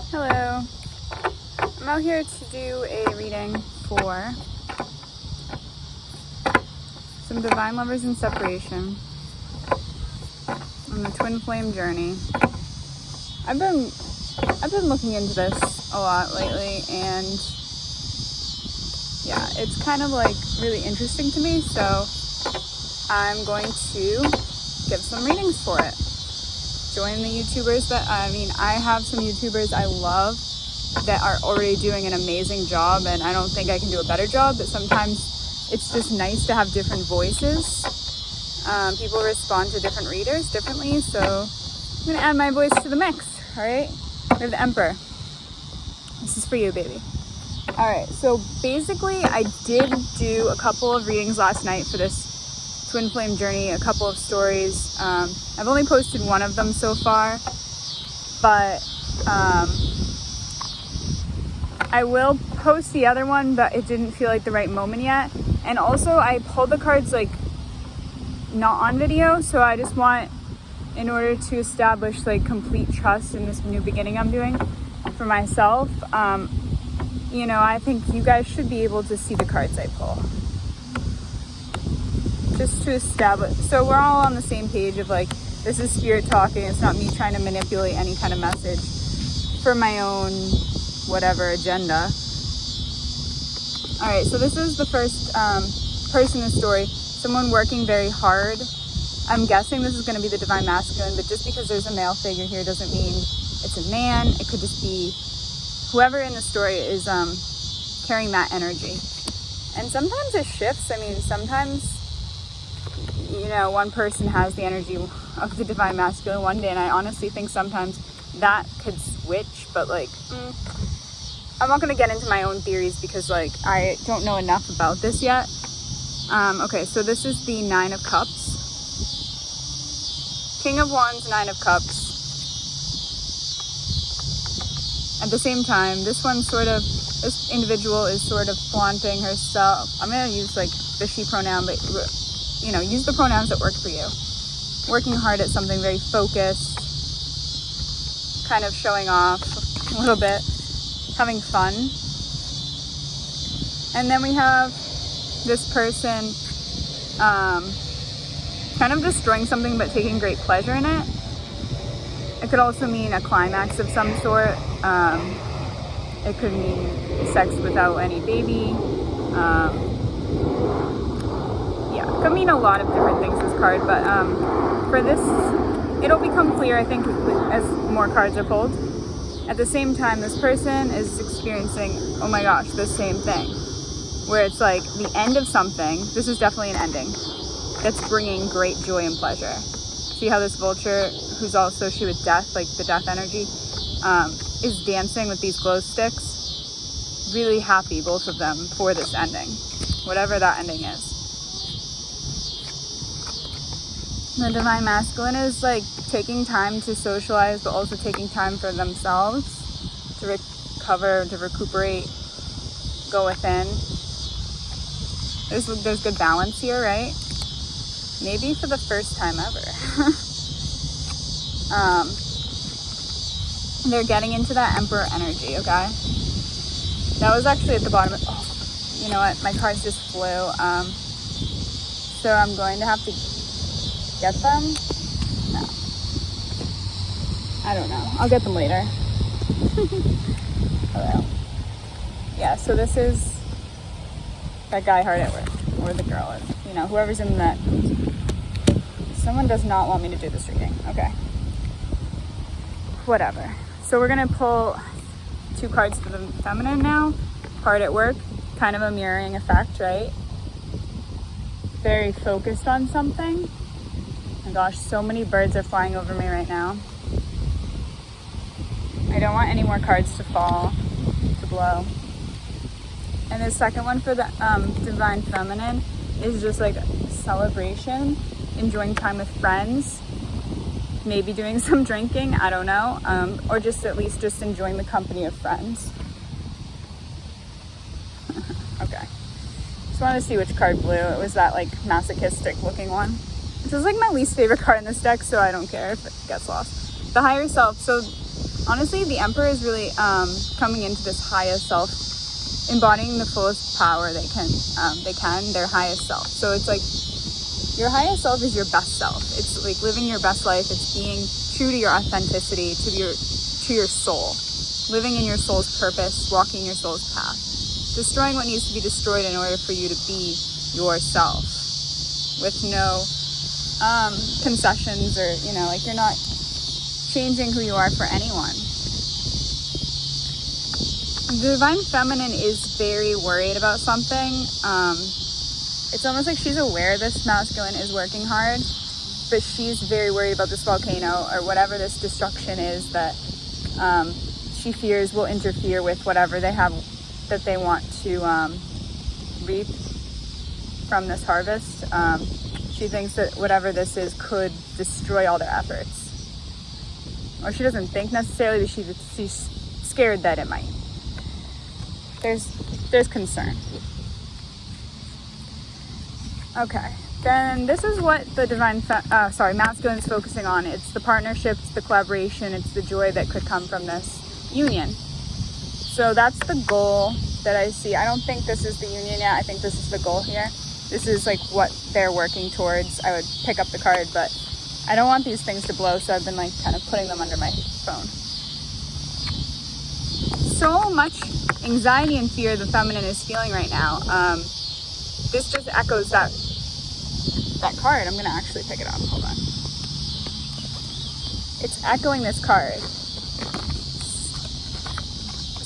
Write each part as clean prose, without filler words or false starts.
Hello. I'm out here to do a reading for some divine lovers in separation on the twin flame journey. I've been looking into this a lot lately, and yeah, it's kind of like really interesting to me, so I'm going to give some readings for it. Join the YouTubers I have some YouTubers I love that are already doing an amazing job, and I don't think I can do a better job, but sometimes it's just nice to have different voices. People respond to different readers differently, so I'm gonna add my voice to the mix. All right, we have the Emperor. This is for you, baby. All right, so basically I did do a couple of readings last night for this twin flame journey, a couple of stories. I've only posted one of them so far, but I will post the other one, but it didn't feel like the right moment yet. And also I pulled the cards like not on video, so I just want, in order to establish like complete trust in this new beginning I'm doing for myself, I think you guys should be able to see the cards I pull, just to establish, so we're all on the same page of like, this is spirit talking. It's not me trying to manipulate any kind of message for my own whatever agenda. All right, so this is the first person in the story, someone working very hard. I'm guessing this is going to be the divine masculine, but just because there's a male figure here doesn't mean it's a man. It could just be whoever in the story is carrying that energy. And sometimes it shifts. I mean, sometimes one person has the energy of the divine masculine one day, and I honestly think sometimes that could switch, but like, I'm not going to get into my own theories because like, I don't know enough about this yet. Okay, so this is the Nine of Cups. King of Wands, Nine of Cups. At the same time, this individual is sort of flaunting herself. I'm going to use like the she pronoun, but use the pronouns that work for you. Working hard at something, very focused, kind of showing off a little bit, having fun. And then we have this person kind of destroying something but taking great pleasure in it. It could also mean a climax of some sort. It could mean sex without any baby. It could mean a lot of different things, this card, but for this, it'll become clear, I think, as more cards are pulled. At the same time, this person is experiencing, oh my gosh, the same thing, where it's like the end of something. This is definitely an ending that's bringing great joy and pleasure. See how this vulture, who's also she with death, like the death energy, is dancing with these glow sticks. Really happy, both of them, for this ending, whatever that ending is. The divine masculine is like taking time to socialize, but also taking time for themselves to recover, to recuperate, go within. There's good balance here, right? Maybe for the first time ever. They're getting into that Emperor energy, okay? That was actually at the bottom of, you know what? My cards just flew. So I'm going to have to get them? No. I don't know. I'll get them later. Hello. Yeah, so this is that guy hard at work, or the girl, or, whoever's in that. Someone does not want me to do this reading. Okay. Whatever. So we're going to pull 2 cards for the feminine now. Hard at work. Kind of a mirroring effect, right? Very focused on something. Oh my gosh, so many birds are flying over me right now. I don't want any more cards to fall, to blow. And the second one for the divine feminine is just like celebration, enjoying time with friends, maybe doing some drinking, I don't know, or just at least just enjoying the company of friends. Okay. Just wanted to see which card blew. It was that like masochistic looking one. This is like my least favorite card in this deck, so I don't care if it gets lost. The higher self. So honestly, the Emperor is really coming into this highest self, embodying the fullest power they can, their highest self. So it's like your highest self is your best self. It's like living your best life. It's being true to your authenticity, to your soul, living in your soul's purpose, walking your soul's path, destroying what needs to be destroyed in order for you to be yourself, with no concessions, or like you're not changing who you are for anyone. The Divine Feminine is very worried about something. It's almost like she's aware this masculine is working hard, but she's very worried about this volcano or whatever this destruction is that she fears will interfere with whatever they have that they want to reap from this harvest. She thinks that whatever this is could destroy all their efforts. Or she doesn't think necessarily, but she's scared that it might. There's concern. Okay, then this is what the masculine is focusing on. It's the partnerships, the collaboration, it's the joy that could come from this union. So that's the goal that I see. I don't think this is the union yet. I think this is the goal here. This is like what they're working towards. I would pick up the card, but I don't want these things to blow, so I've been like kind of putting them under my phone. So much anxiety and fear the feminine is feeling right now. This just echoes that card. I'm gonna actually pick it up. Hold on. It's echoing this card.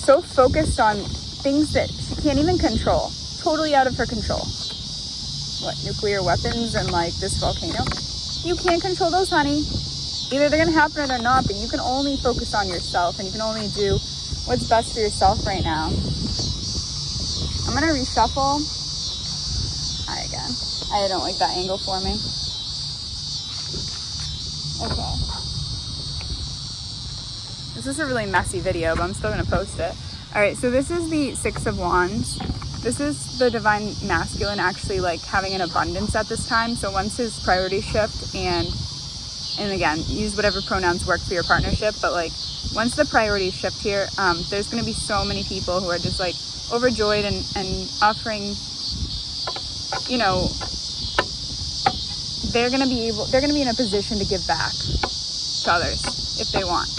So focused on things that she can't even control. Totally out of her control. What, nuclear weapons and like this volcano? You can't control those, honey. Either they're gonna happen or they're not, but you can only focus on yourself, and you can only do what's best for yourself right now. I'm gonna reshuffle. Hi again. I don't like that angle for me. Okay. This is a really messy video, but I'm still gonna post it. All right, so this is the Six of Wands. This is the Divine Masculine actually like having an abundance at this time. So once his priorities shift, and again, use whatever pronouns work for your partnership, but like once the priorities shift here, there's going to be so many people who are just like overjoyed and offering, they're going to be in a position to give back to others if they want.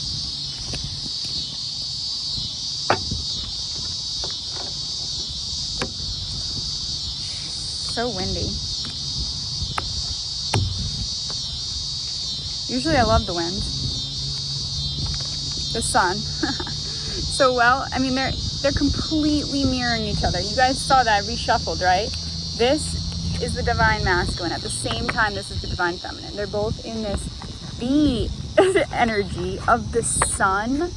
So windy. Usually I love the wind. The sun. So well, I mean, they're completely mirroring each other. You guys saw that reshuffled, right? This is the Divine Masculine. At the same time, this is the Divine Feminine. They're both in the energy of the sun.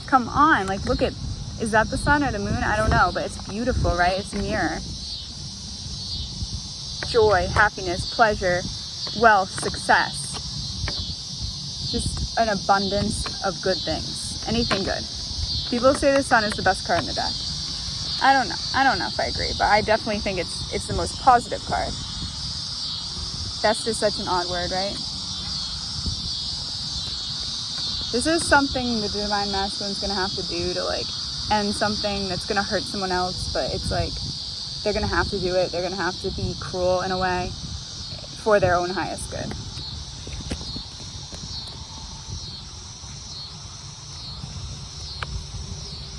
Come on, like look at, is that the sun or the moon? I don't know, but it's beautiful, right? It's a mirror. Joy, happiness, pleasure, wealth, success. Just an abundance of good things. Anything good. People say the sun is the best card in the deck. I don't know. I don't know if I agree, but I definitely think it's the most positive card. That's just such an odd word, right? This is something the Divine Masculine's gonna have to do to like end something that's gonna hurt someone else, but it's like they're going to have to do it. They're going to have to be cruel in a way for their own highest good.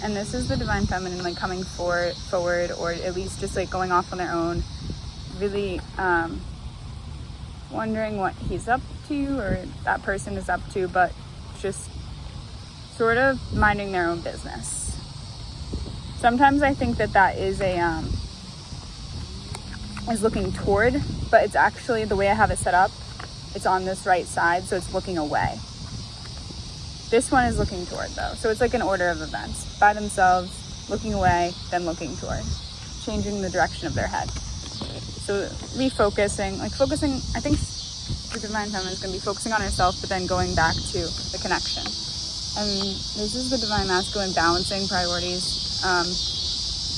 And this is the Divine Feminine like coming forward, or at least just like going off on their own, really wondering what he's up to or that person is up to, but just sort of minding their own business. Sometimes I think that is is looking toward, but it's actually, the way I have it set up, it's on this right side, so it's looking away. This one is looking toward though, so it's like an order of events. By themselves, looking away, then looking toward, changing the direction of their head. So refocusing, I think the Divine Feminine is going to be focusing on herself, but then going back to the connection. And this is the Divine Masculine balancing priorities,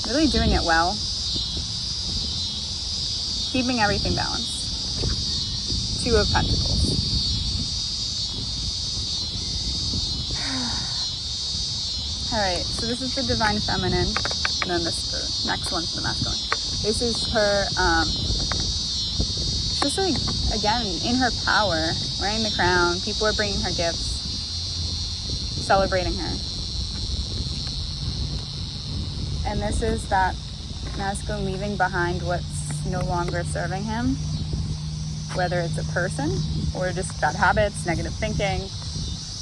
really doing it well. Keeping everything balanced. Two of Pentacles. All right, so this is the divine feminine, and then the next one's the masculine. This is her, just like, again, in her power, wearing the crown. People are bringing her gifts, celebrating her. And this is that masculine leaving behind what's no longer serving him, whether it's a person or just bad habits, negative thinking.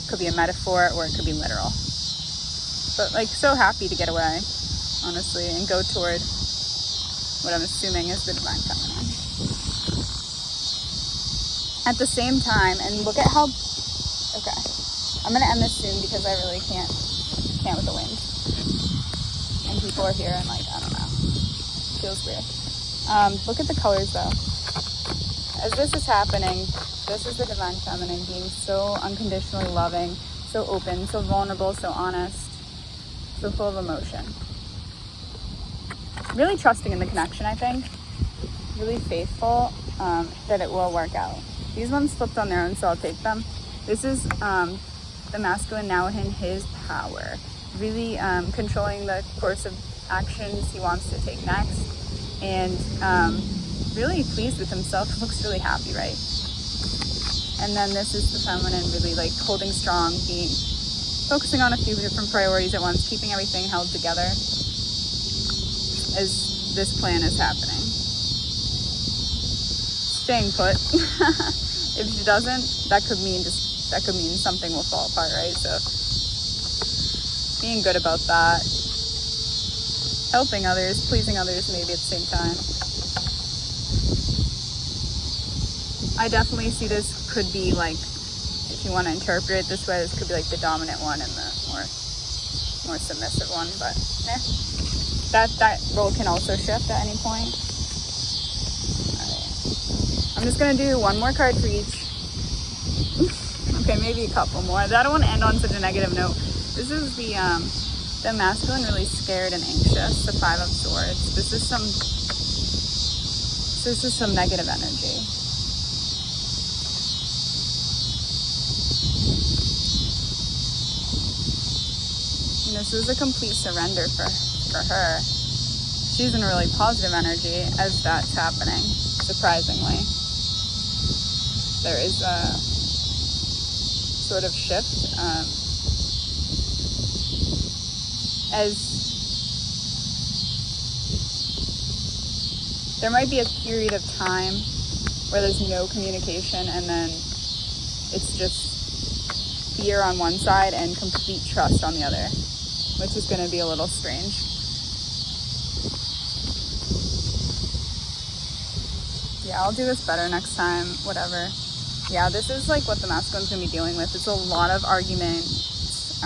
Could be a metaphor or it could be literal. But like, so happy to get away, honestly, and go toward what I'm assuming is the divine feminine. At the same time, and look at how, okay, I'm gonna end this soon because I really can't with the wind. And people are here and like, I don't know, feels weird. Look at the colors though. As this is happening, this is the divine feminine being so unconditionally loving, so open, so vulnerable, so honest, so full of emotion. Really trusting in the connection, I think. Really faithful that it will work out. These ones flipped on their own, so I'll take them. This is the masculine now in his power. Really controlling the course of actions he wants to take next. And really pleased with himself. Looks really happy, right? And then this is the feminine, really like holding strong, focusing on a few different priorities at once, keeping everything held together as this plan is happening. Staying put. If she doesn't, that could mean something will fall apart, right? So being good about that, helping others, pleasing others maybe at the same time. I definitely see this could be like, if you want to interpret it this way, this could be like the dominant one and the more submissive one, but that role can also shift at any point. All right. I'm just gonna do one more card for each. Okay, maybe a couple more. I don't want to end on such a negative note. This is the masculine, really scared and anxious, the Five of Swords. This is some negative energy. This is a complete surrender for her. She's in a really positive energy as that's happening, surprisingly. There is a sort of shift as there might be a period of time where there's no communication and then it's just fear on one side and complete trust on the other, which is going to be a little strange. Yeah, I'll do this better next time, whatever. Yeah, this is like what the masculine's going to be dealing with. It's a lot of arguments,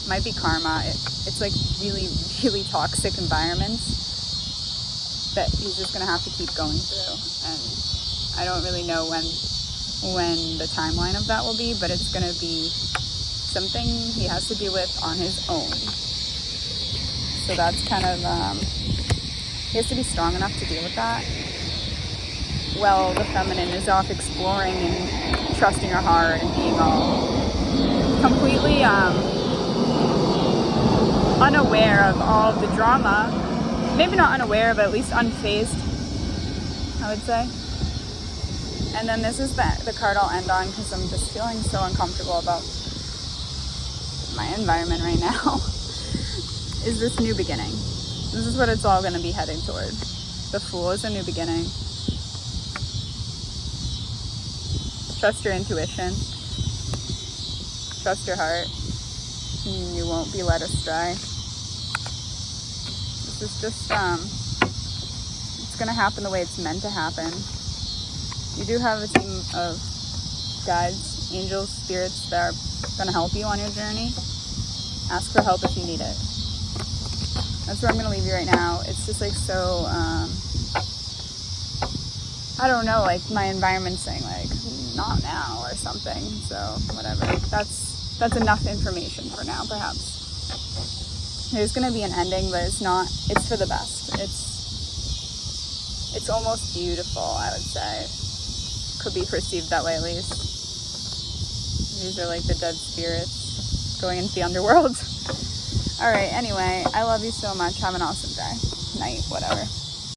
might be karma. It's like really, really toxic environments that he's just going to have to keep going through. And I don't really know when the timeline of that will be, but it's going to be something he has to deal with on his own. So that's kind of, he has to be strong enough to deal with that. Well, the feminine is off exploring and trusting her heart and being all completely unaware of all of the drama. Maybe not unaware, but at least unfazed, I would say. And then this is the card I'll end on because I'm just feeling so uncomfortable about my environment right now. Is this new beginning? This is what it's all going to be heading toward. The Fool is a new beginning. Trust your intuition. Trust your heart. You won't be led astray. This is just, it's going to happen the way it's meant to happen. You do have a team of guides, angels, spirits that are going to help you on your journey. Ask for help if you need it. That's where I'm going to leave you right now. It's just like so, I don't know, like my environment's saying like, not now or something. So whatever. That's enough information for now, perhaps. There's going to be an ending, but it's for the best. It's almost beautiful, I would say. Could be perceived that way at least. These are like the dead spirits going into the underworld. All right, anyway, I love you so much. Have an awesome day, night, whatever.